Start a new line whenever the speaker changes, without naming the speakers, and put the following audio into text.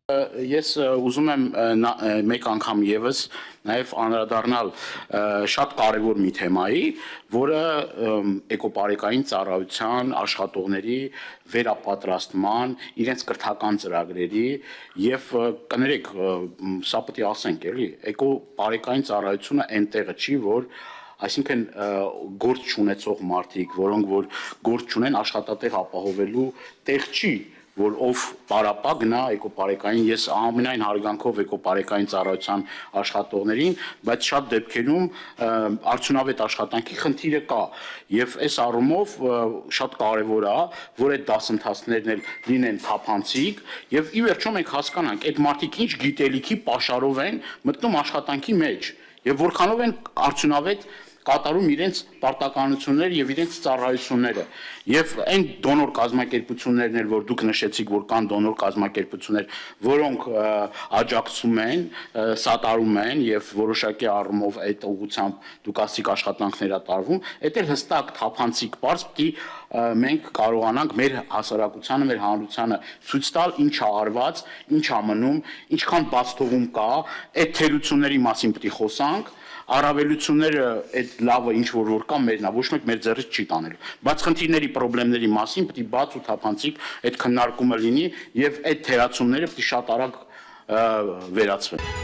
Ես ուզում եմ մեկ անգամ եւս նաև անդրադառնալ շատ կարևոր մի թեմայի, որը էկոպարեկային ծառայության աշխատողների վերապատրաստման, իրենց կրթական ծրագրերի եւ կներեք, սա պետք է ասենք, էլի, էկոպարեկային ծառայությունը այնտեղը չի, որ այսինքն գործ չունեցող մարդիկ, որոնք որ գործ չունեն աշխատատեղ ապահովելու տեղ չի, որ ով պարապա գնա էկոպարեկային, ես ամենայն հարգանքով էկոպարեկային ծառայության աշխատողներին, բայց շատ դեպքերում արդյունավետ աշխատանքի խնդիրը կա եւ այս առումով շատ կարեւոր է, որ այդ դասընթացներն էլ լինեն թափանցիկ եւ ի վերջո մենք հասկանանք այդ մարդիկ ինչ գիտելիքի pašարով են մտնում աշխատանքի մեջ եւ որքանով են արդյունավետ կատարում իրենց պարտականությունները եւ իրենց ծառայությունները եւ այն դոնոր կազմակերպություններն էլ որ դուք նշեցիք որ կան դոնոր կազմակերպություններ որոնք աջակցում են սատարում են եւ որոշակի առումով այդ ուղղությամբ դուք ասիք աշխատանքներ ա տարվում դա էլ հստակ թափանցիկ բարձ պիտի մենք կարողանանք մեր հասարակությանը մեր հանրությանը ցույց տալ ինչ ա արված ինչ ա մնում ինչքան բաց թողում կա այդ թերությունների մասին պիտի խոսանք առավելությունները այդ լավը ինչ որ կա մերն է ոչ մեկ մեր ձեռից չի տանելու բայց խնդիրների խնդիրների մասին պետք է բաց ու թափանցիկ այդ քննարկումը լինի եւ այդ թերացումները պետք է շատ արագ վերացվեն